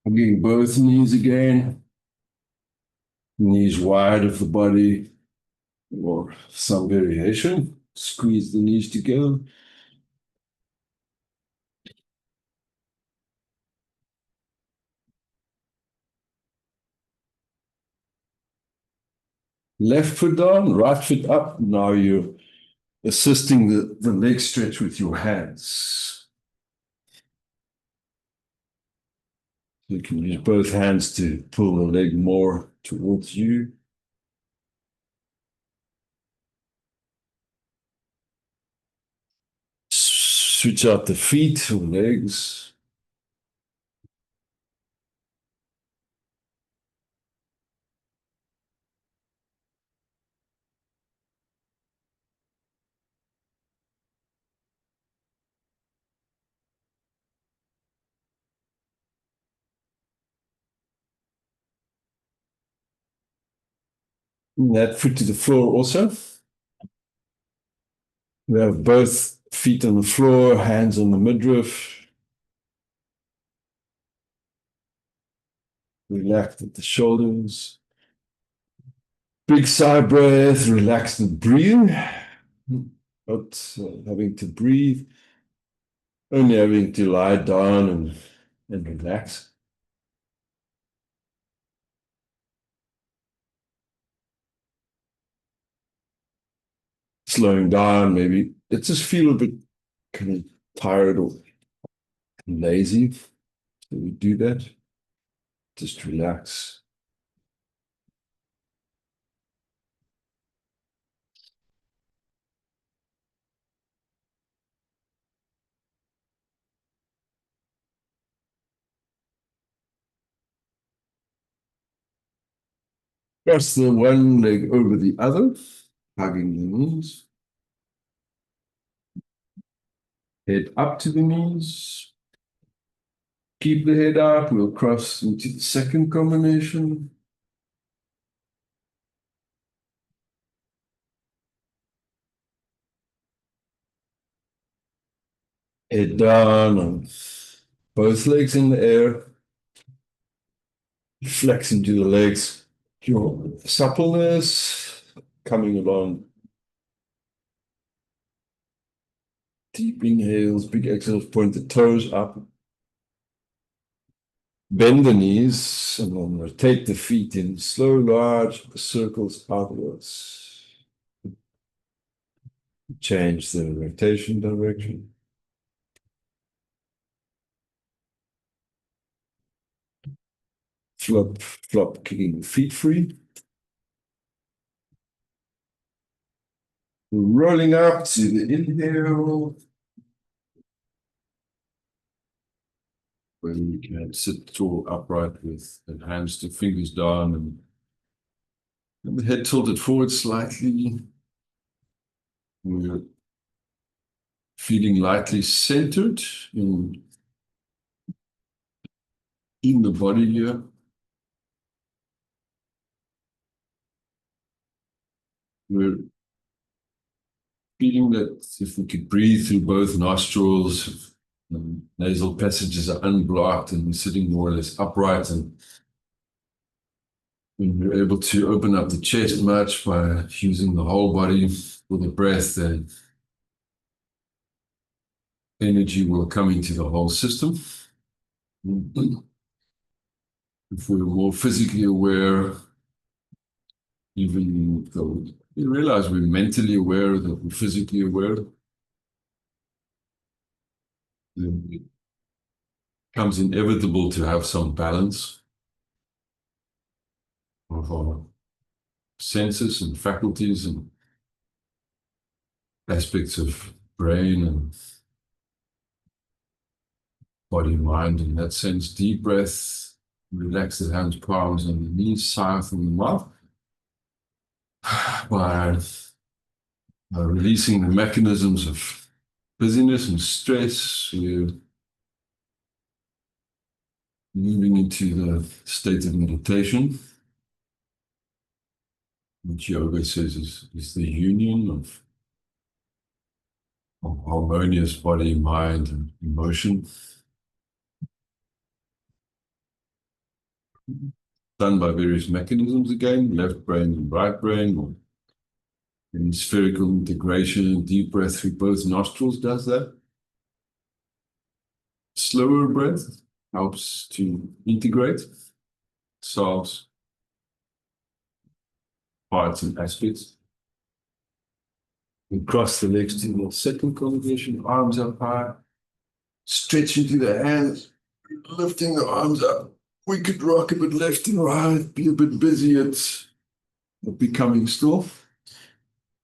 Hugging both knees again, knees wide of the body, or some variation. Squeeze the knees together. Left foot down, right foot up. Now you're assisting the leg stretch with your hands. You can use both hands to pull the leg more towards you. Switch out the feet or legs. That foot to the floor also. We have both feet on the floor, hands on the midriff. Relax at the shoulders. Big sigh breath, relax and breathe. Not having to breathe, only having to lie down and relax. Slowing down, maybe. It just feel a bit kind of tired or lazy. So we do that. Just relax. Cross the one leg over the other, hugging the knees. Head up to the knees. Keep the head up. We'll cross into the second combination. Head down on both legs in the air. Flex into the legs. Your suppleness coming along. Deep inhales, big exhales, point the toes up. Bend the knees and then rotate the feet in slow, large circles outwards. Change the rotation direction. Flop, flop, kicking the feet free. Rolling up to the inhale. When you can sit tall upright with the hands to fingers down and the head tilted forward slightly. We're feeling lightly centered in the body here. We're feeling that if we could breathe through both nostrils, nasal passages are unblocked and we're sitting more or less upright, and when we're able to open up the chest much by using the whole body for the breath, then energy will come into the whole system. If we're more physically aware, even though we realize we're mentally aware that we're physically aware, then it becomes inevitable to have some balance of our senses and faculties and aspects of brain and body and mind in that sense. Deep breath, relax the hands, palms, and the knees, sigh from the mouth by releasing the mechanisms of busyness and stress. We're moving into the state of meditation, which yoga says is the union of harmonious body, mind, and emotion. Done by various mechanisms again, left brain and right brain, or hemispherical integration. Deep breath through both nostrils does that. Slower breath helps to integrate, solves parts and aspects. And cross the legs to the second combination, arms up high, stretch into the hands, lifting the arms up. We could rock a bit left and right, be a bit busy at becoming still.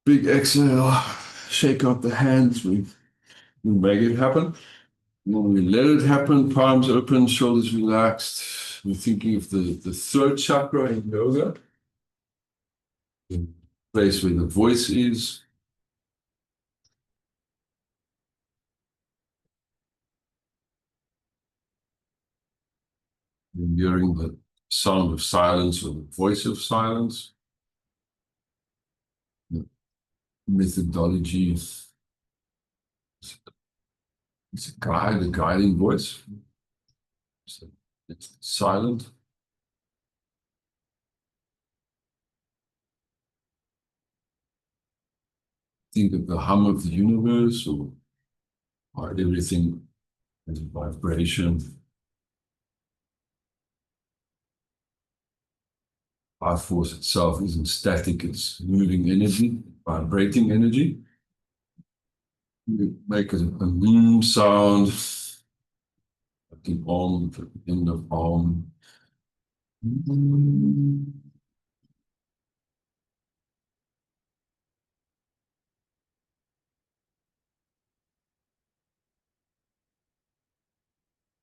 Big exhale, shake out the hands, we make it happen. When we let it happen, palms open, shoulders relaxed. We're thinking of the third chakra in yoga, the place where the voice is. And hearing the sound of silence or the voice of silence. The methodology is it's a guide, a guiding voice. So it's silent. Think of the hum of the universe or everything as a vibration. Life force itself isn't static, it's moving energy, vibrating energy. You make a sound, like an om, at the end of om.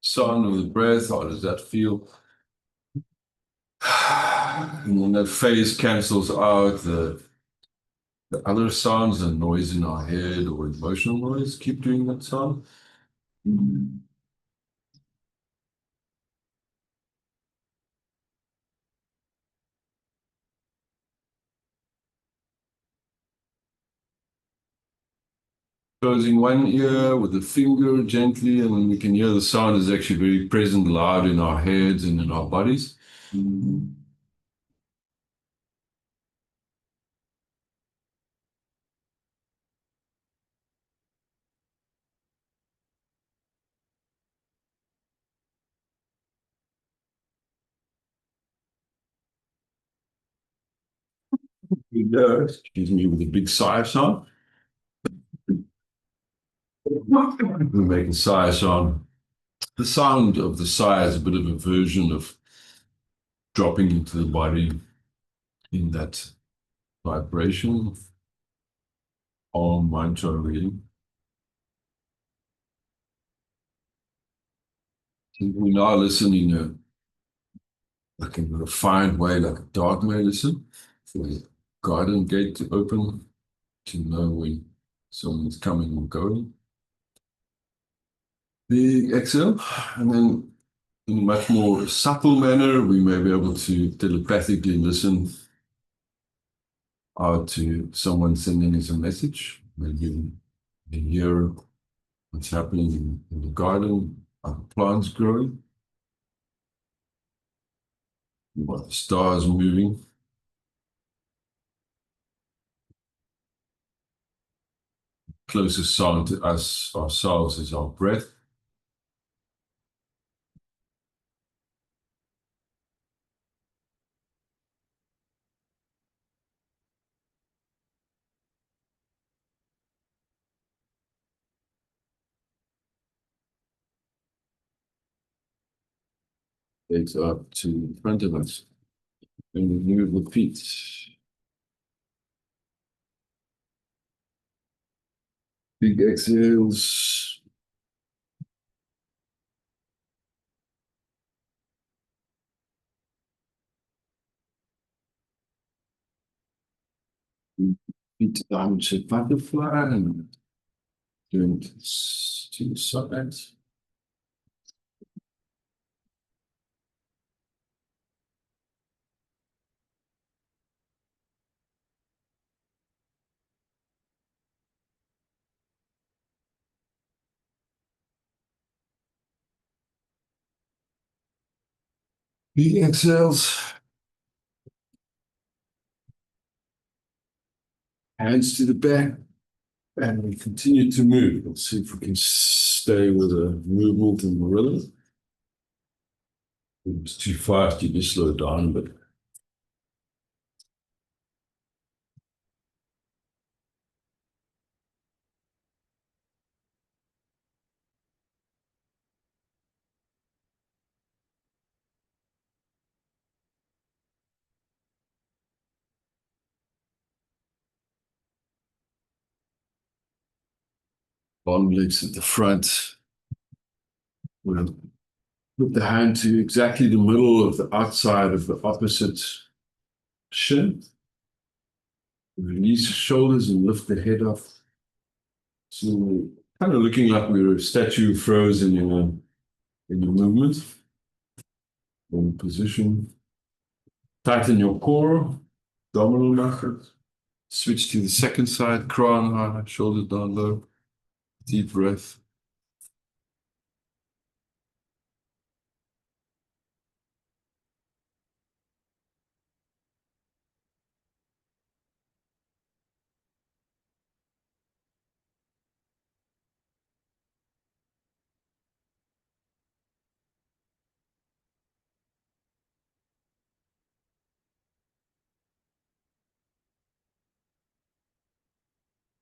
Sound of the breath, how does that feel? And then that phase cancels out the other sounds, the noise in our head or emotional noise. Keep doing that sound. Closing one ear with the finger gently, and then we can hear the sound is actually very present, loud in our heads and in our bodies. Excuse me, with a big sigh sound. We make a sigh sound. The sound of the sigh is a bit of a version of dropping into the body in that vibration. Om mantra reading. We now listen in like a refined way, like a dog may listen, for the garden gate to open to know when someone's coming or going. Big exhale, and then in a much more subtle manner, we may be able to telepathically listen out to someone sending us a message. Maybe we hear what's happening in the garden, are the plants growing, what the stars moving. Closest sound to us ourselves is our breath. It's up to in front of us. And we move the feet. Big exhales. Feet down to butterfly and doing to the side. Big exhales. Hands to the back. And we continue to move. Let's see if we can stay with a movement in the rhythm. If it's too fast, you just slow down, but bottom legs at the front. We'll put the hand to exactly the middle of the outside of the opposite shin. Release the shoulders and lift the head up. So kind of looking like we're a statue frozen in a movement. In position. Tighten your core, abdominal muscles. Switch to the second side, crown high, shoulders down low. Deep breath.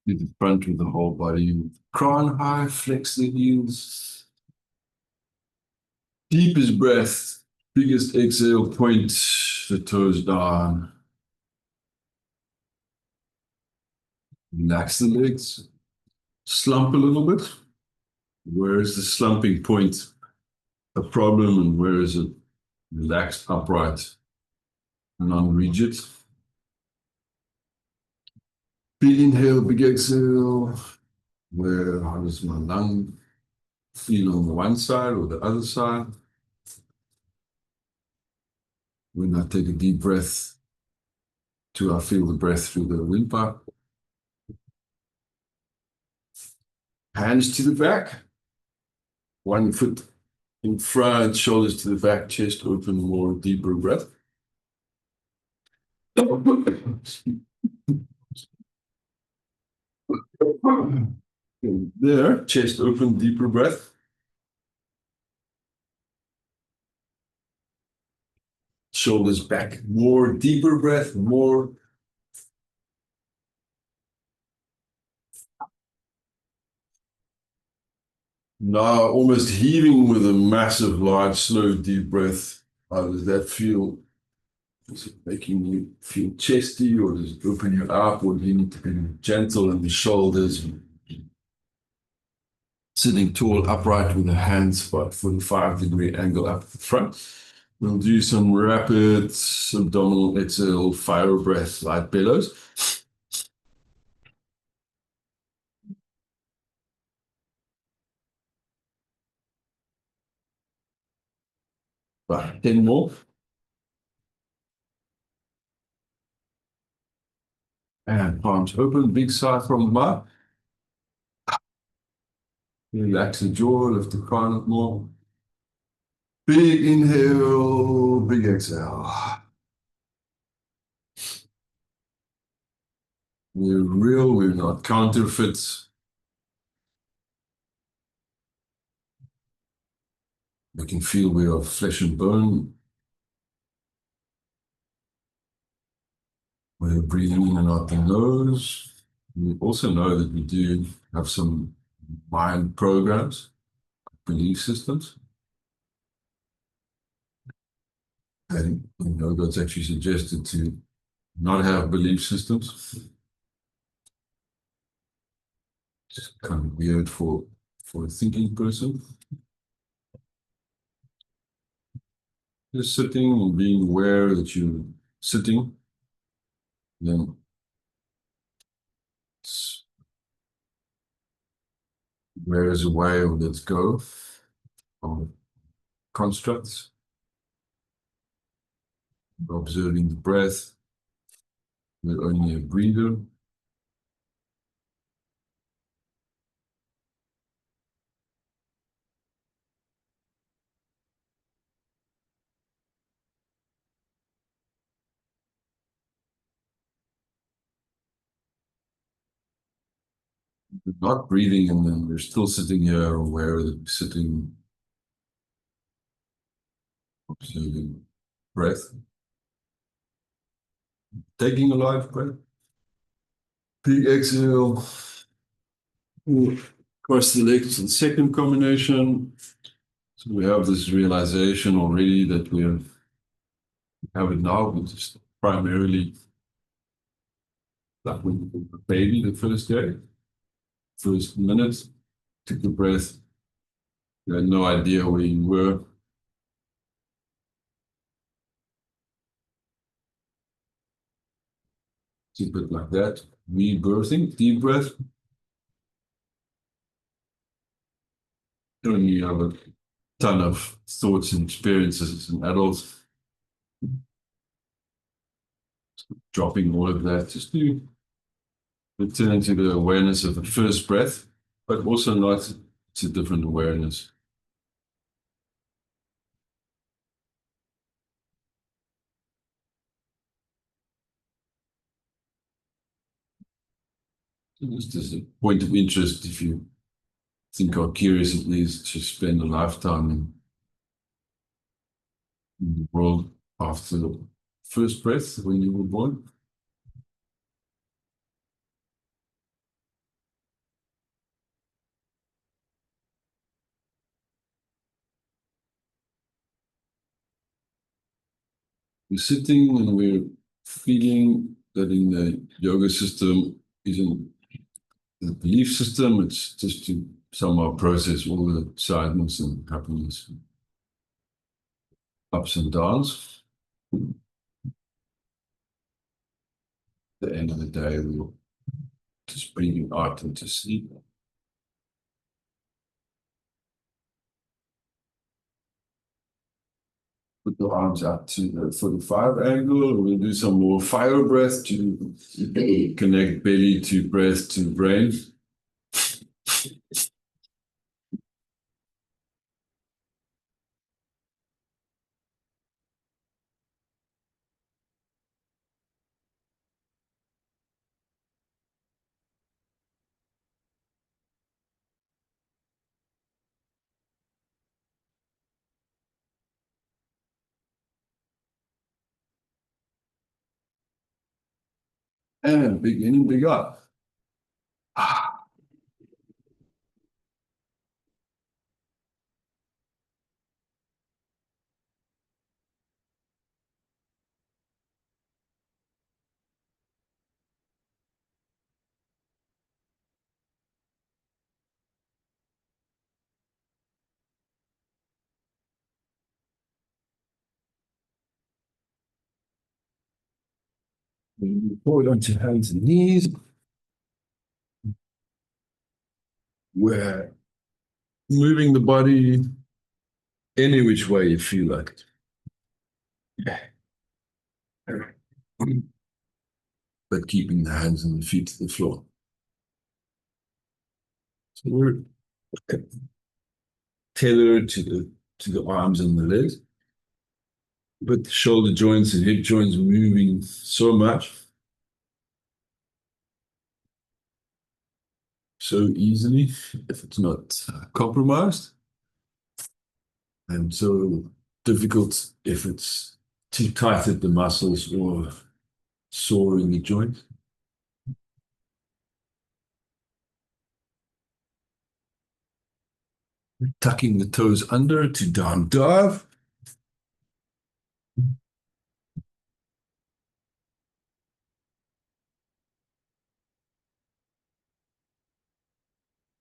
To the front with the whole body. Crown high, flex the heels. Deepest breath, biggest exhale, point the toes down. Relax the legs. Slump a little bit. Where is the slumping point a problem and where is it relaxed, upright, non-rigid? Big inhale, big exhale. How does my lung feel on the one side or the other side? When I take a deep breath, do I feel the breath through the windpipe? Hands to the back. One foot in front, shoulders to the back, chest open, more deeper breath. There, chest open, deeper breath. Shoulders back, more deeper breath, more. Now almost heaving with a massive, large, slow, deep breath. How does that feel? Is it making you feel chesty or does it open you up or do you need to be gentle in the shoulders? Sitting tall, upright with the hands about 45-degree angle up the front. We'll do some rapid abdominal exhale, fire breath, light bellows. Right, 10 more. And palms open, big sigh from the mouth. Relax the jaw, lift the crown up more. Big inhale, big exhale. We're real, we're not counterfeit. We can feel we are flesh and bone. We're breathing in and out the nose. We also know that we do have some mind programs, belief systems. And yoga it's actually suggested to not have belief systems. It's kind of weird for a thinking person. Just sitting and being aware that you're sitting, then where is a way of let's go of constructs, observing the breath. We're only a breather. not breathing, and then we're still sitting here aware that we're sitting, observing breath, taking a live breath. Big exhale. Cross the legs in second combination. So we have this realization already that we have it now, but it's primarily like when we were a baby the first day, first minute, took the breath. You had no idea where you were. Keep it like that. Rebirthing, deep breath. When you have a ton of thoughts and experiences as an adult, dropping all of that, just to return to the awareness of the first breath, but also not to different awareness. So just as a point of interest, if you think or curious at least to spend a lifetime in the world after the first breath when you were born. We're sitting and we're feeling that in the yoga system isn't the belief system, it's just to somehow process all the sadness and happiness, ups and downs. At the end of the day, we'll just bring you out into sleep. Put the arms out to the 45 angle. We'll do some more fire breath to connect belly to breath to brain. And big in, big up. Forward onto hands and knees. We're moving the body any which way you feel like it. But keeping the hands and the feet to the floor. So we're tethered to the arms and the legs, but the shoulder joints and hip joints moving so much, so easily if it's not compromised, and so difficult if it's too tight at the muscles or sore in the joints. Tucking the toes under to down dog.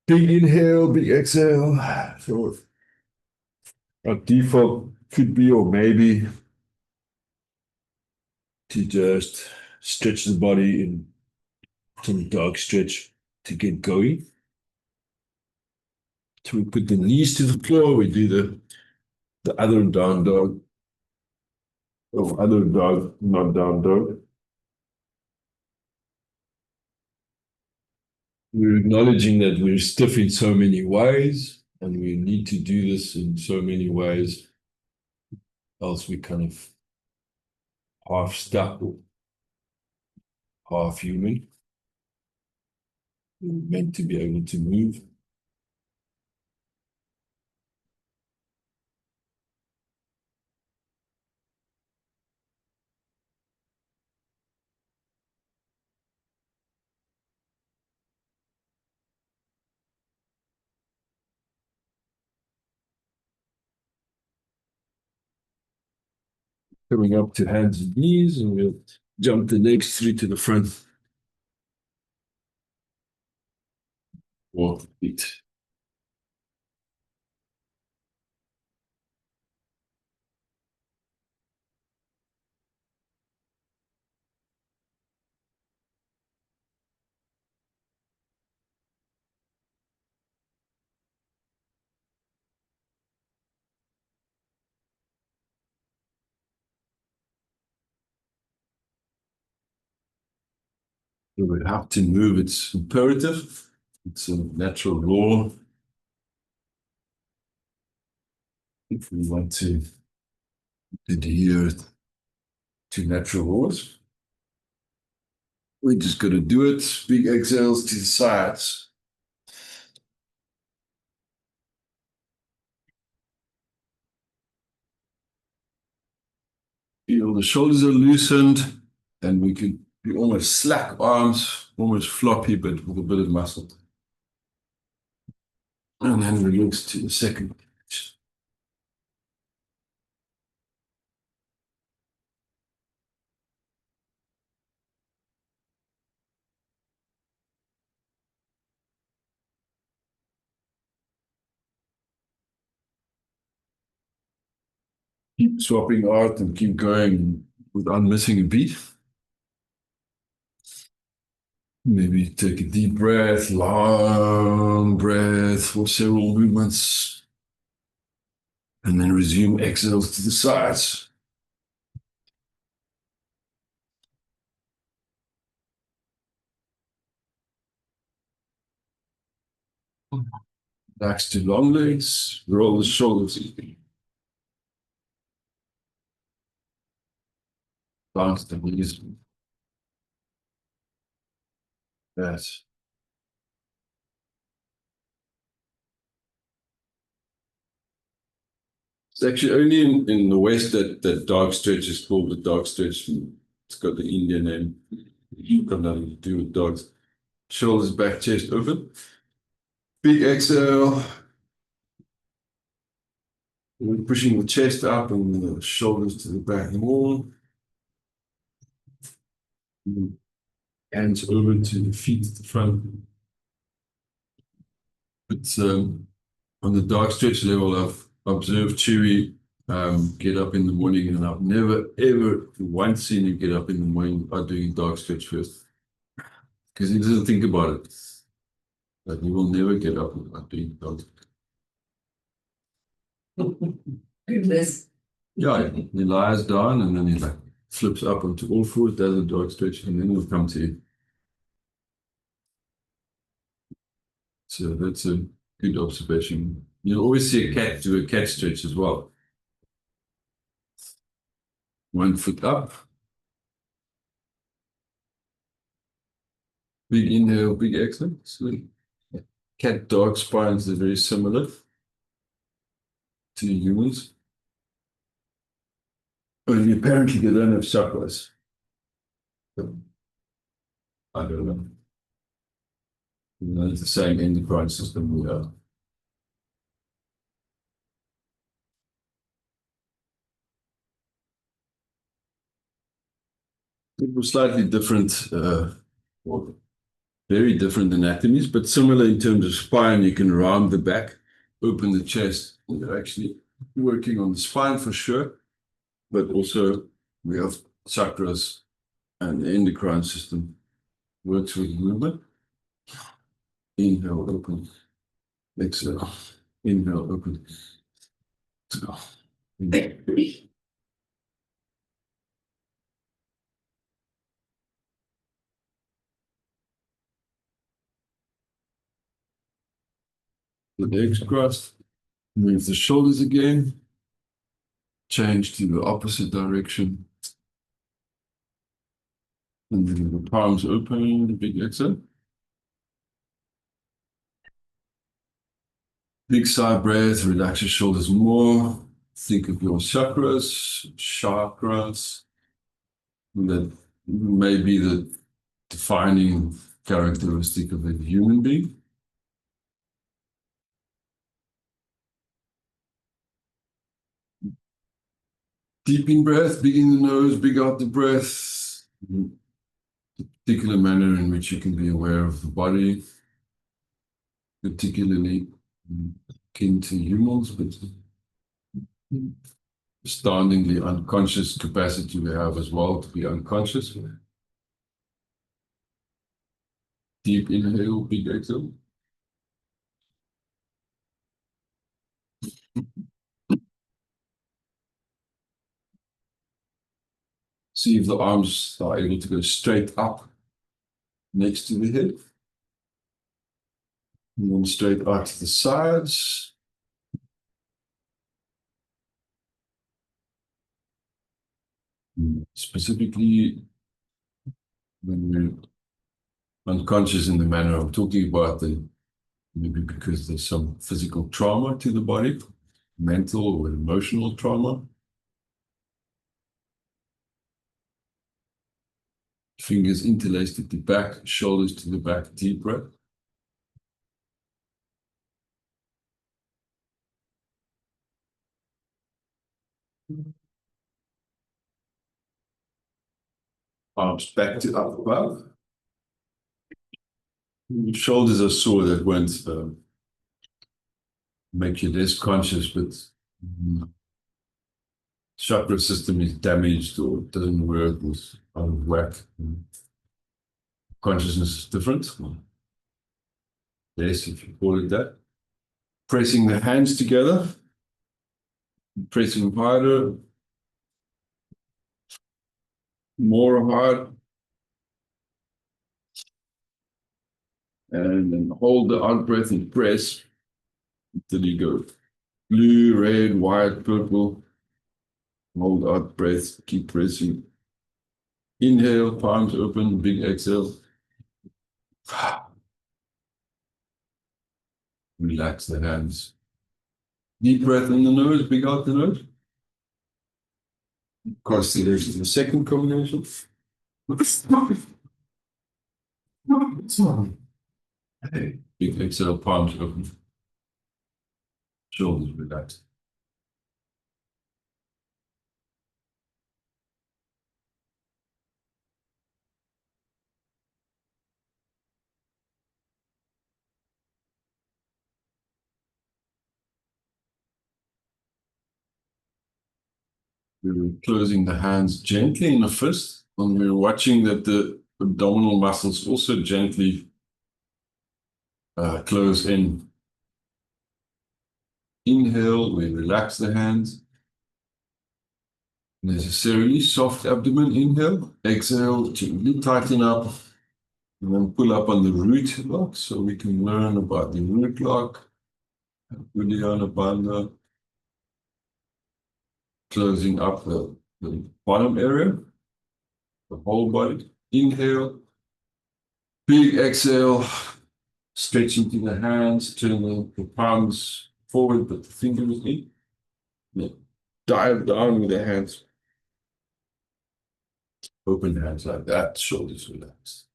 Big inhale, big exhale. So our default could be, or maybe, to just stretch the body in some dog stretch to get going. So we put the knees to the floor, we do the other down dog, or other dog, not down dog. We're acknowledging that we're stiff in so many ways, and we need to do this in so many ways, else we kind of half stuck or half human. We're meant to be able to move. Coming up to hands and knees, and we'll jump the legs through to the front. Walk the feet. So we have to move. It's imperative. It's a natural law. If we want to adhere to natural laws, we just got to do it. Big exhales to the sides. Feel the shoulders are loosened, and we can be almost slack arms, almost floppy, but with a bit of muscle. And then release to the second. Keep swapping out and keep going without missing a beat. Maybe take a deep breath, long breath for several movements. And then resume exhales to the sides. Relax to long legs, roll the shoulders. Bounce the knees. Yes. It's actually only in the West that dog stretch is called the dog stretch. It's got the Indian name. It's got nothing to do with dogs. Shoulders back, chest open. Big exhale. We're pushing the chest up and the shoulders to the back more. Hands over to the feet at the front. But on the dog stretch level, I've observed Chewy get up in the morning, and I've never, ever once seen him get up in the morning by doing dog stretch first. Because he doesn't think about it. Like he will never get up without doing dog stretch. Goodness. Yeah, he lies down and then he like flips up onto all fours, does a dog stretch, and then he'll come to you. So that's a good observation. You'll always see a cat do a cat stretch as well. 1 foot up. Big inhale, big exhale. So cat dog spines are very similar to humans. Only apparently they don't have chakras. So, I don't know. It's the same endocrine system we have. It was slightly different, well, very different anatomies, but similar in terms of spine. You can round the back, open the chest. You're actually working on the spine for sure, but also we have chakras and the endocrine system works with movement. Inhale, open. Exhale. Inhale, open. Exhale. Inhale. The legs crossed. Move the shoulders again. Change to the opposite direction. And then the palms open, big exhale. Big sigh breath, relax your shoulders more. Think of your chakras. That may be the defining characteristic of a human being. Deep in breath, big in the nose, big out the breath. Particular manner in which you can be aware of the body, particularly akin to humans, but astoundingly unconscious capacity we have as well to be unconscious. Deep inhale, big exhale. See if the arms are able to go straight up next to the head. And then straight out to the sides. Specifically, when we're unconscious in the manner I'm talking about, maybe because there's some physical trauma to the body, mental or emotional trauma. Fingers interlaced at the back, shoulders to the back, deep breath. Arms back to up above. Your shoulders are sore, that won't make you less conscious, but chakra system is damaged or doesn't work, is out of whack. Consciousness is different. Yes, if you call it that. Pressing the hands together, pressing harder, more hard, and then hold the out breath and press until you go blue, red, white, purple. Hold out breath, keep pressing. Inhale, palms open, big exhale. Relax the hands. Deep breath in the nose, big out the nose. Of course, there's the second combination. Big exhale, palms open. Shoulders relaxed. We're closing the hands gently in a fist, and we're watching that the abdominal muscles also gently close in. Inhale, we relax the hands. Necessarily soft abdomen, inhale. Exhale, gently tighten up. And then pull up on the root lock so we can learn about the root lock. Uddiyana Bandha. Closing up the bottom area, the whole body. Inhale. Big exhale. Stretch into the hands, turn the palms forward, but the fingers in. Yeah. Dive down with the hands. Open hands like that, shoulders relaxed.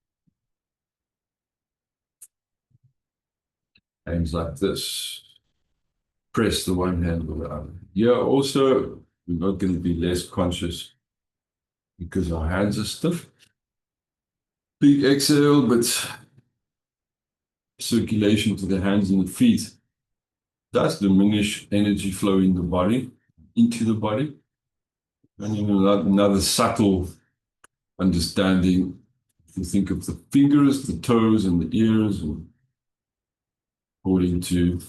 Hands like this. Press the one hand with the other. Yeah, also, we're not going to be less conscious because our hands are stiff. Big exhale, but circulation to the hands and the feet does diminish energy flow in the body, into the body. And another subtle understanding, if you think of the fingers, the toes, and the ears, and according to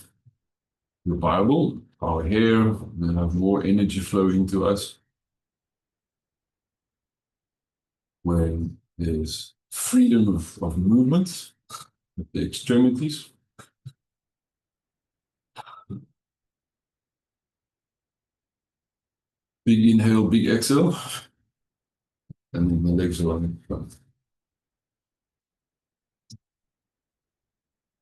the Bible, our hair will have more energy flowing to us when there's freedom of movement at the extremities. Big inhale, big exhale, and then the legs are on the front.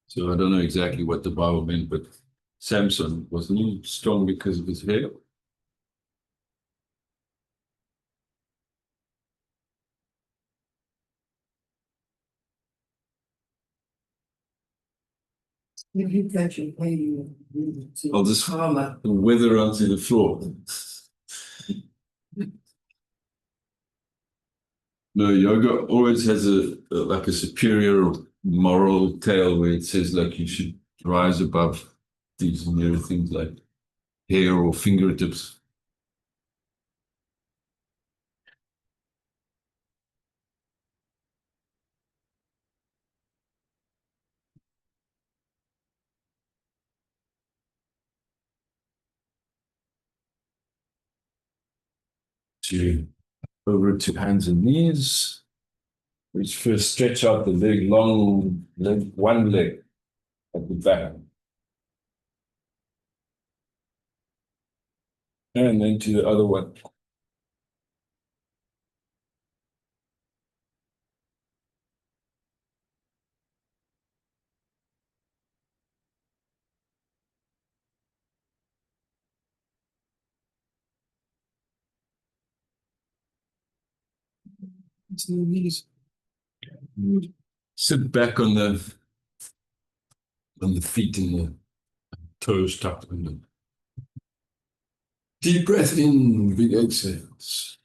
So I don't know exactly what the Bible meant, but Samson, wasn't he strong because of his hair? I'll just wither onto the floor. No, yoga always has like a superior moral tale where it says like you should rise above these mere things like hair or fingertips. To over to hands and knees. Which first stretch out the leg, long leg, one leg at the back. And then to the other one. To the knees. Sit back on the feet and the toes tucked in them. Deep breath in, big exhales.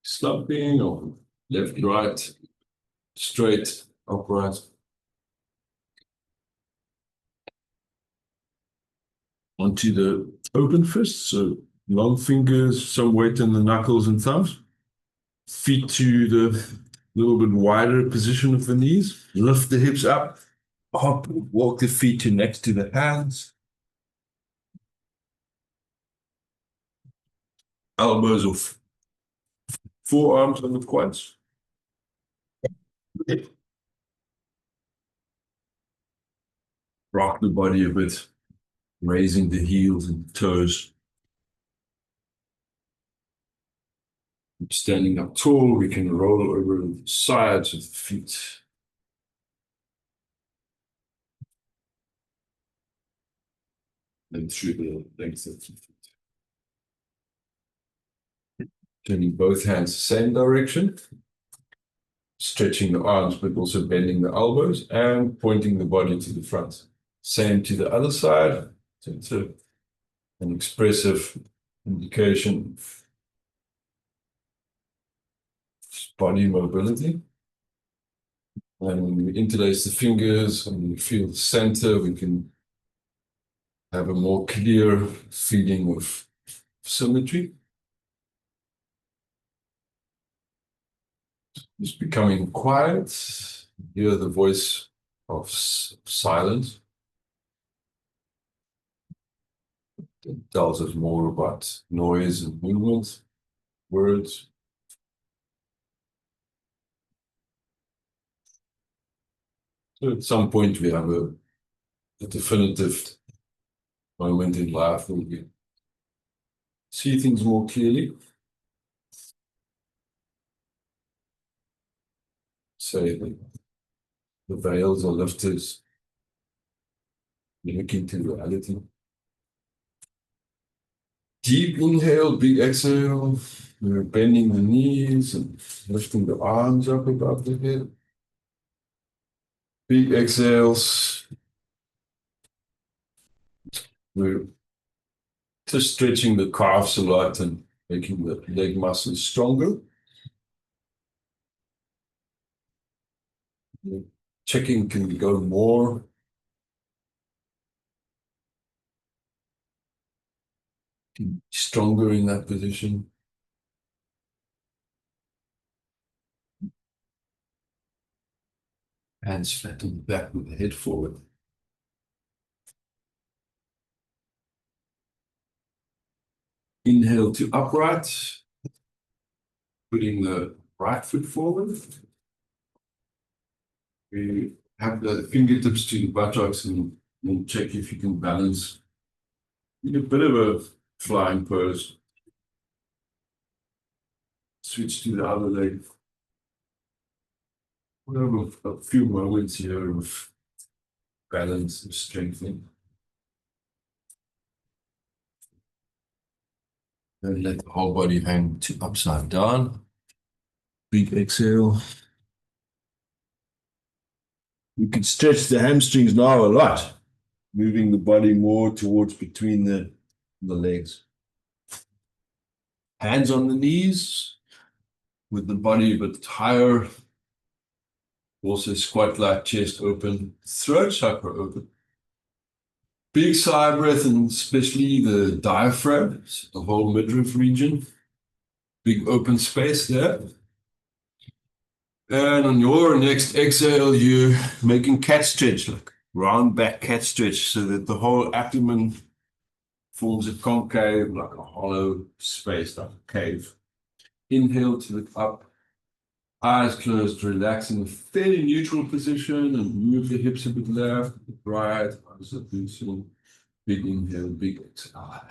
Slumping or left, right, straight, upright. Onto the open fists, so long fingers, some weight in the knuckles and thumbs. Feet to the little bit wider position of the knees. Lift the hips up. Hop, walk the feet to next to the hands. Elbows or forearms on the quads. Rock the body a bit, raising the heels and toes. Standing up tall, we can roll over the sides of the feet. And through the length of the feet. Turning both hands the same direction. Stretching the arms, but also bending the elbows and pointing the body to the front. Same to the other side. So it's an expressive indication of body mobility. And when we interlace the fingers and we feel the center, we can have a more clear feeling of symmetry. Just becoming quiet, hear the voice of silence. It tells us more about noise and movement, words. So at some point we have a definitive moment in life where we see things more clearly. Say the veils are lifted, we look into reality. Deep inhale, big exhale. We're bending the knees and lifting the arms up above the head. Big exhales. We're just stretching the calves a lot and making the leg muscles stronger. Checking, can we go more? Stronger in that position. Hands flat on the back with the head forward. Inhale to upright. Putting the right foot forward. We have the fingertips to the buttocks and check if you can balance in a bit of a flying pose. Switch to the other leg. We'll have a few moments here of balance and strengthening. And let the whole body hang to upside down. Big exhale. You can stretch the hamstrings now a lot, moving the body more towards between the legs. Hands on the knees, with the body a bit higher. Also squat like chest open, throat chakra open. Big sigh breath, and especially the diaphragm, the whole midriff region. Big open space there. And on your next exhale, you're making cat stretch, like round back cat stretch, so that the whole abdomen forms a concave, like a hollow space, like a cave. Inhale to look up, eyes closed, relax in a fairly neutral position, and move the hips a bit left, right, eyes are loosened. Big inhale, big exhale.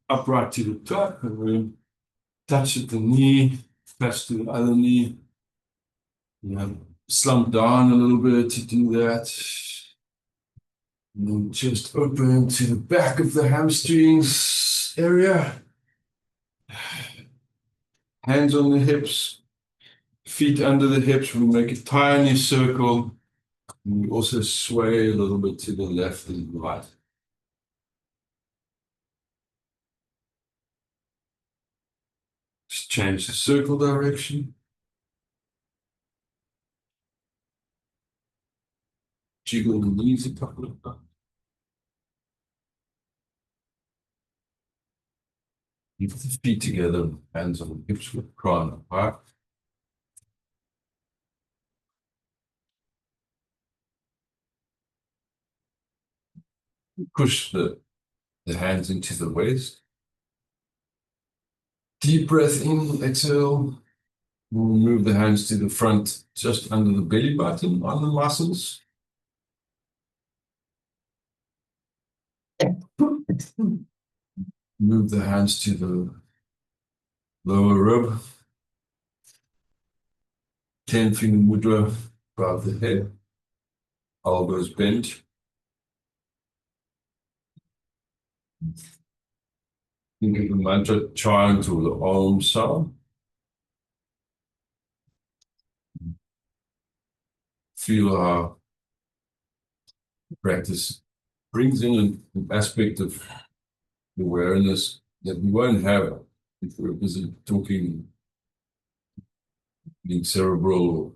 Upright to the top, and then touch at the knee, touch to the other knee. Slump down a little bit to do that. And then just open to the back of the hamstrings area. Hands on the hips, feet under the hips. We make a tiny circle. And we also sway a little bit to the left and right. Just change the circle direction. Jiggle the knees a couple of times. Keep the feet together, hands on the hips with Prana. Right? Push the hands into the waist. Deep breath in, exhale. We'll move the hands to the front, just under the belly button, on the muscles. Move the hands to the lower rib. 10-finger mudra above the head. Elbows bent. Think of the mantra triangle, the Om sound. Feel how practice brings in an aspect of awareness that we won't have if we're busy talking, being cerebral, or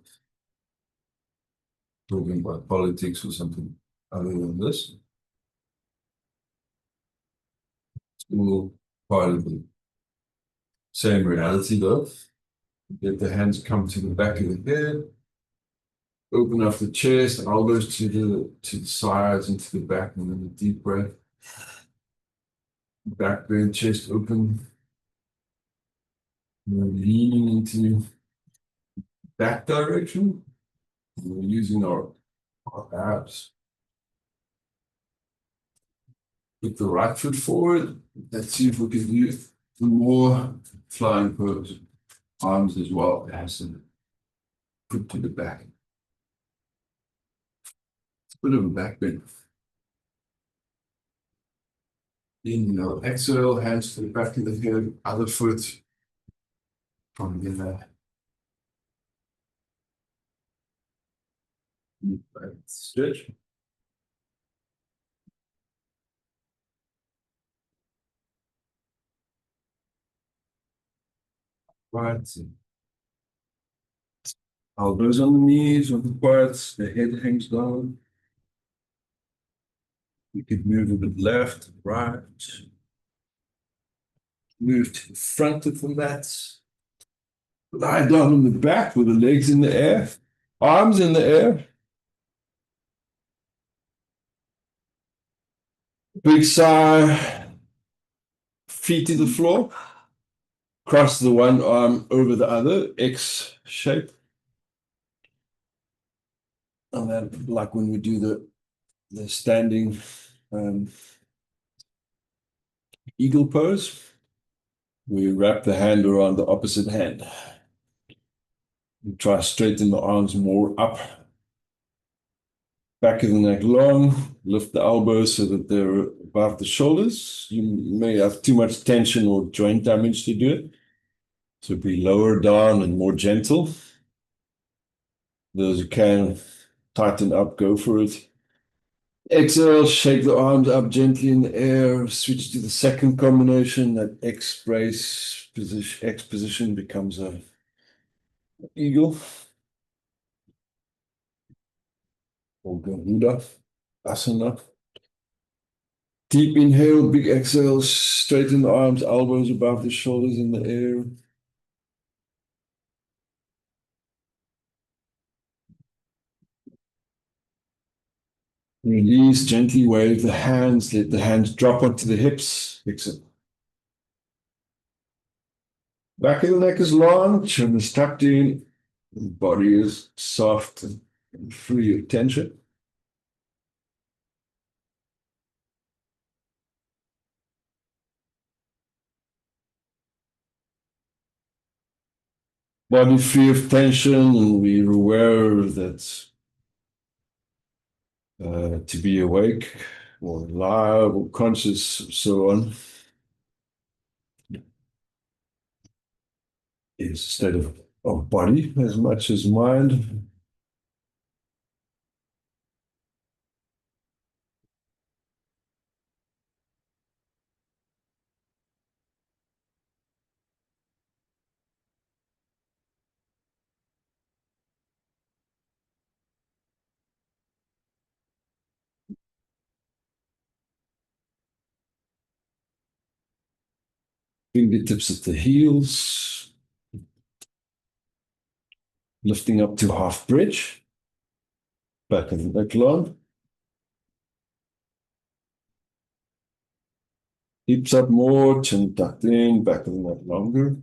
talking about politics or something other than this. It's all part of the same reality, though. Let the hands come to the back of the head. Open up the chest, elbows to the sides and to the back, and then a deep breath. Back bend, chest open. We're leaning into back direction. We're using our abs. Put the right foot forward. Let's see if we can do more flying pose. Arms as well as put to the back. It's a bit of a back bend. Inhale, exhale, hands to the back of the head, other foot from the back. Stretch. Right. Elbows on the knees, on the quads, the head hangs down. You could move a bit left, right. Move to the front of the mat. Lie down on the back with the legs in the air, arms in the air. Big sigh. Feet to the floor. Cross the one arm over the other, X shape. And then, like when we do the standing eagle pose, we wrap the hand around the opposite hand. Try to straighten the arms more up. Back of the neck long. Lift the elbows so that they're above the shoulders. You may have too much tension or joint damage to do it. So be lower down and more gentle. Those who can tighten up, go for it. Exhale, shake the arms up gently in the air. Switch to the second combination. That X brace position, X position becomes a eagle or Garuda Asana. Deep inhale, big exhale. Straighten the arms, elbows above the shoulders in the air. Release, gently wave the hands. Let the hands drop onto the hips. Exhale. Back of the neck is long, chin is tucked in, the body is soft and free of tension. Body free of tension, and we're aware that to be awake or alive or conscious, so on, is a state of body as much as mind. Fingertips at the heels, lifting up to half bridge, back of the neck long. Hips up more, chin tucked in, back of the neck longer.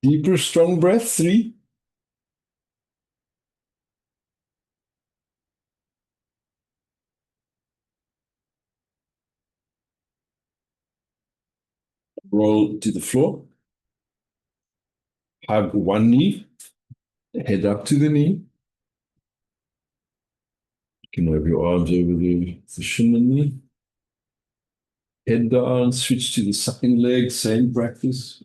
Deeper, strong breath, 3. Roll to the floor. Hug one knee, head up to the knee. You can have your arms over the shin and knee. Head down, switch to the sucking leg, same practice.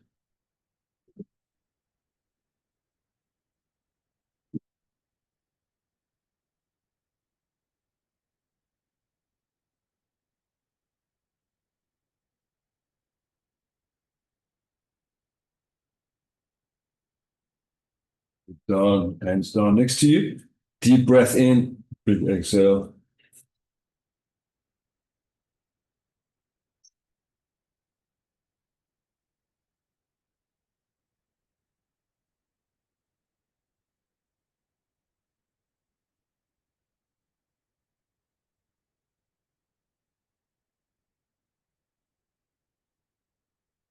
Down, hands down next to you. Deep breath in, big exhale.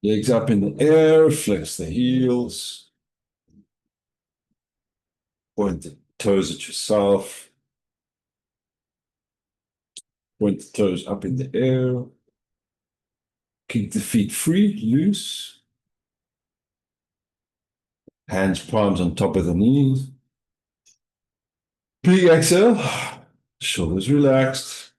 Legs up in the air, flex the heels. Point the toes at yourself. Point the toes up in the air. Keep the feet free, loose. Hands, palms on top of the knees. Big exhale. Shoulders relaxed.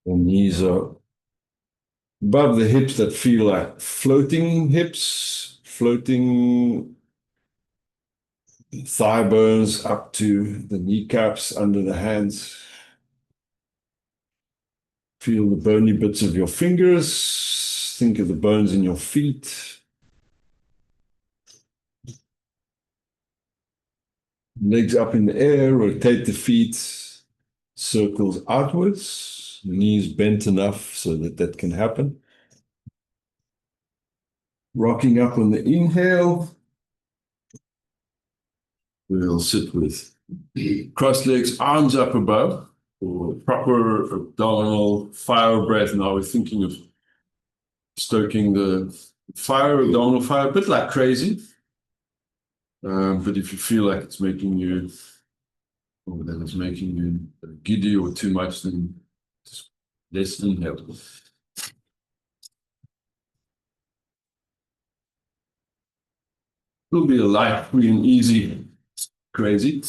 The knees are above the hips that feel like floating hips, floating thigh bones up to the kneecaps, under the hands. Feel the bony bits of your fingers. Think of the bones in your feet. Legs up in the air, rotate the feet, circles outwards, knees bent enough so that that can happen. Rocking up on the inhale. We'll sit with crossed legs, arms up above. or proper abdominal fire breath. Now we're thinking of stoking the fire, abdominal fire, a bit like crazy. But if you feel like it's making you, or that it's making you giddy or too much, then just less inhale. It'll be a light, free and easy, crazy.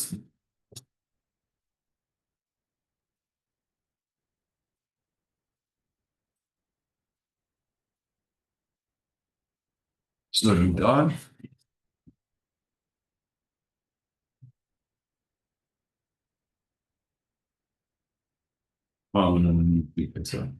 Slowing down. Underneath the exhale.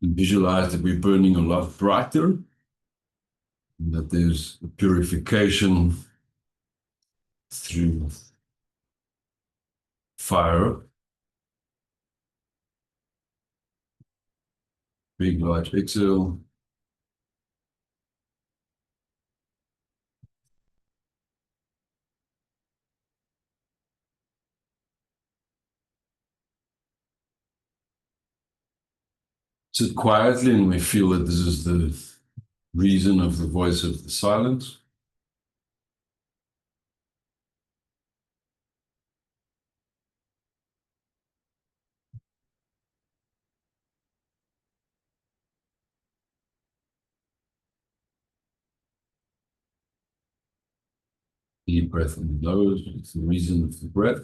Visualize that we're burning a lot brighter, and that there's a purification through fire. Big, large exhale. Sit quietly, and we feel that this is the reason of the voice of the silence. Deep breath in the nose, it's the reason of the breath.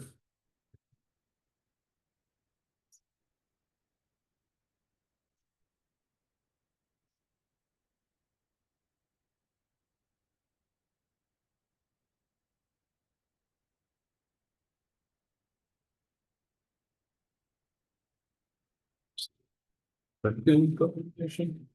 Second communication.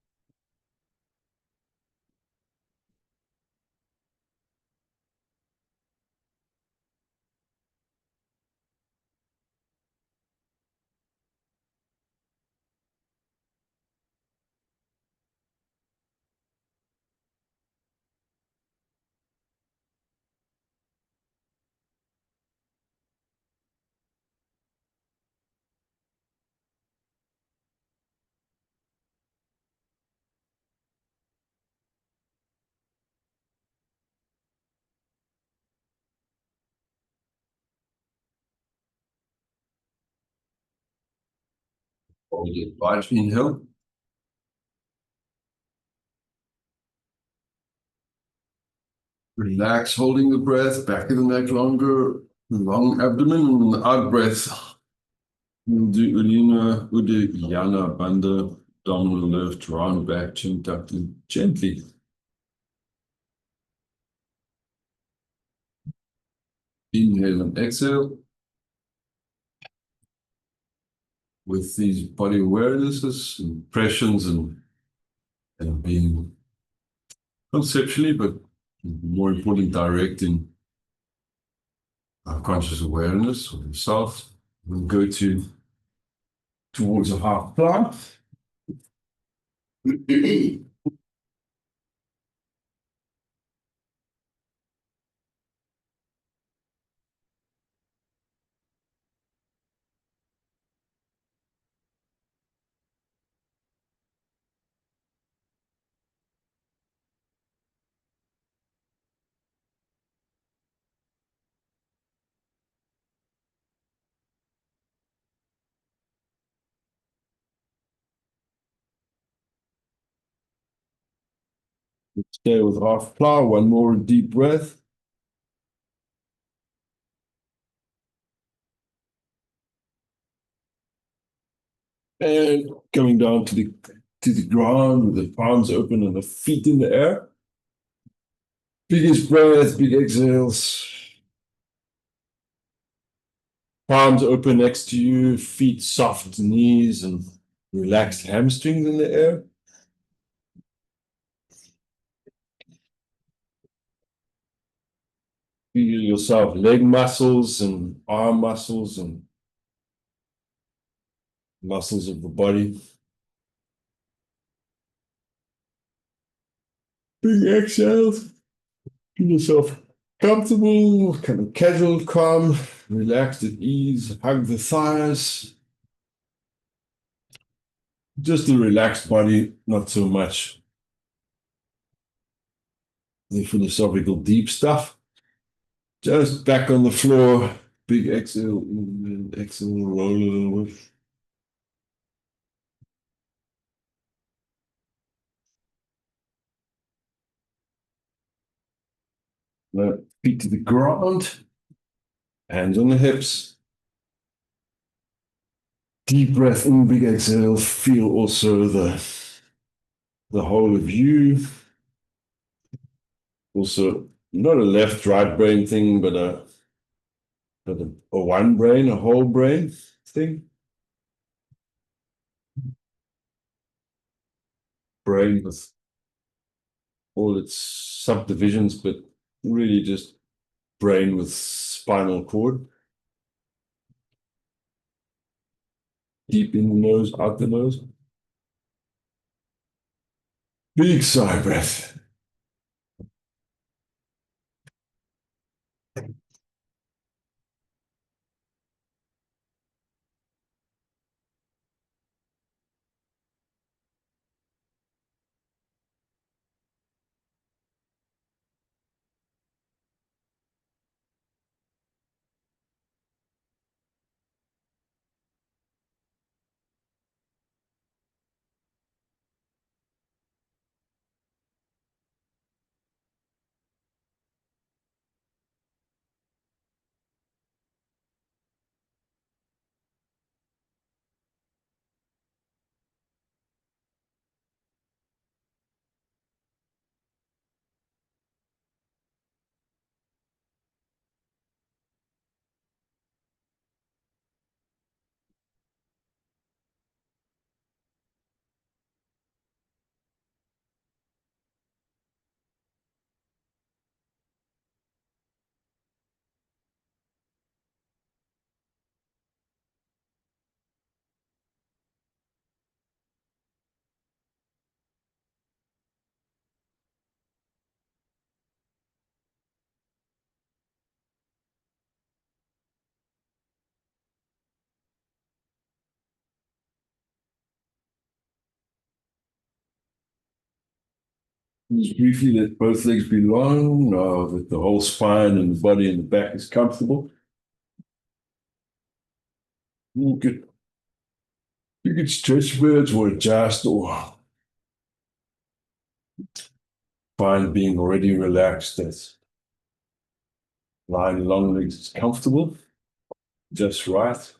We get large inhale. Relax, holding the breath, back of the neck longer, long abdomen, and the out breath. Do Ulina, Udayana, Bandha, abdominal lift, round back, chin tucked in gently. Inhale and exhale. With these body awarenesses, impressions, and being conceptually, but more importantly, directing our conscious awareness of yourself. We'll go towards a half plank. Stay with half plow, one more deep breath. And coming down to the ground with the palms open and the feet in the air. Biggest breath, big exhales. Palms open next to you, feet soft, knees and relaxed hamstrings in the air. Feel yourself leg muscles and arm muscles and muscles of the body. Big exhales. Give yourself Comfortable, kind of casual, calm, relaxed at ease, hug the thighs. Just a relaxed body, not so much the philosophical deep stuff. Just back on the floor, big exhale, and exhale, roll a little bit. Feet to the ground, hands on the hips. Deep breath in, big exhale. Feel also the whole of you. Also, not a left-right brain thing, but a one brain, a whole brain thing. Brain with all its subdivisions, but really just brain with spinal cord. Deep in the nose, out the nose. Big sigh breath. Just briefly let both legs be long, now that the whole spine and the body and the back is comfortable. You could stretch birds or adjust or find being already relaxed that's lying long legs is comfortable, just right.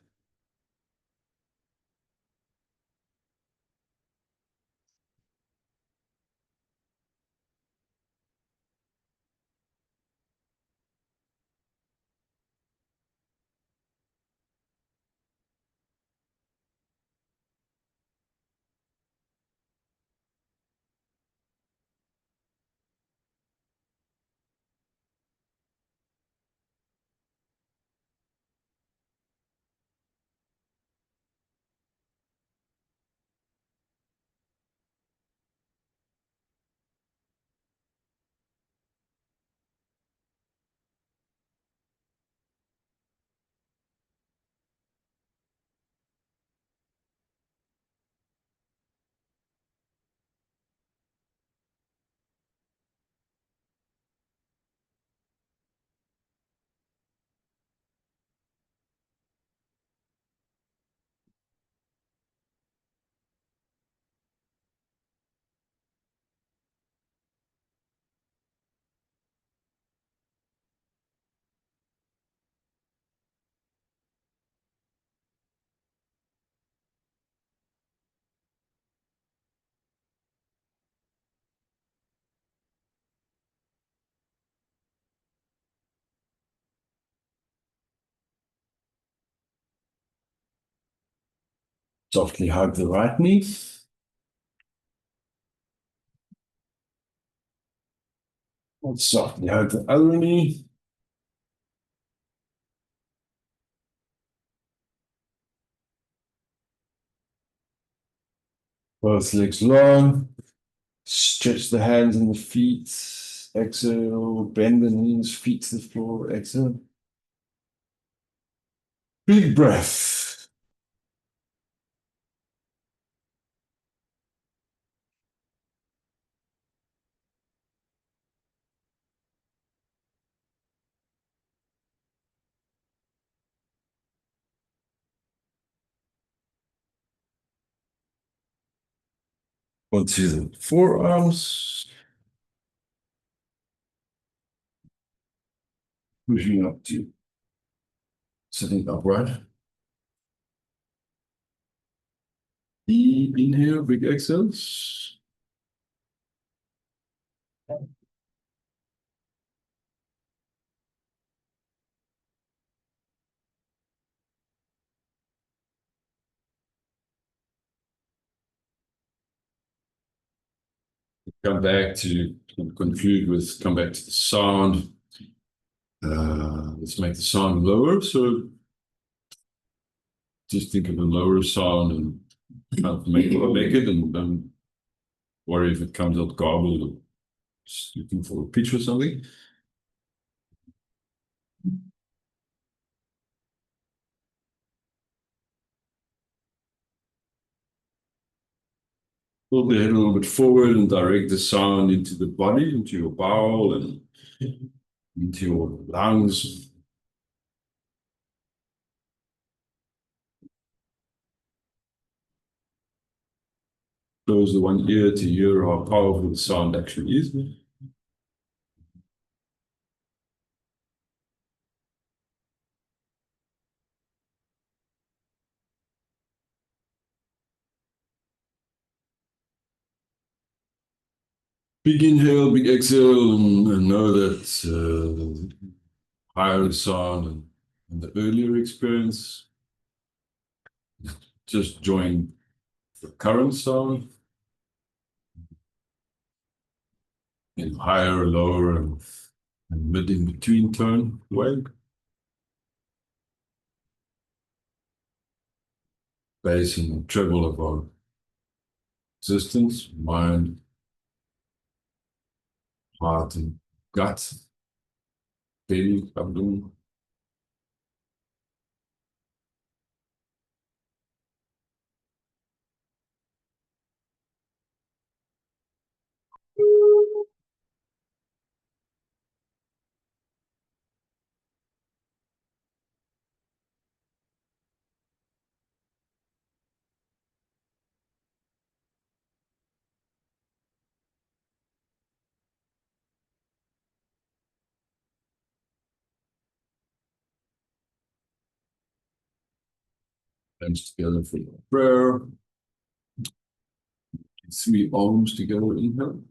Softly hug the right knee. And softly hug the other knee. Both legs long. Stretch the hands and the feet Exhale, bend the knees, feet to the floor. Exhale. Big breath. Onto the forearms. Pushing up to sitting upright. Deep inhale, big exhales. Come back to conclude with come back to the sound. Let's make the sound lower. So just think of a lower sound and kind of make it, and don't worry if it comes out garbled or just looking for a pitch or something. Pull the head a little bit forward and direct the sound into the body, into your bowel and into your lungs. Close the one ear to hear how powerful the sound actually is. Big inhale, big exhale, and know that higher sound and the earlier experience, just join the current sound in higher, lower, and mid in between tone way, based on the treble of our existence, mind, heart, and gut, belly, abdomen. Hands together for prayer. 3 arms together, inhale.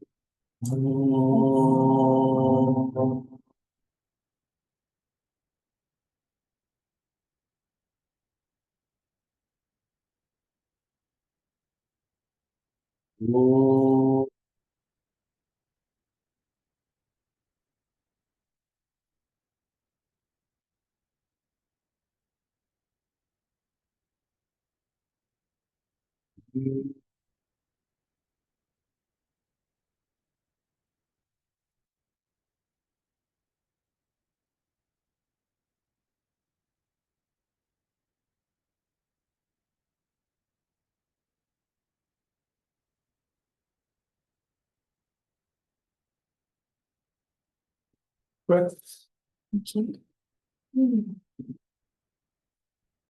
Breath.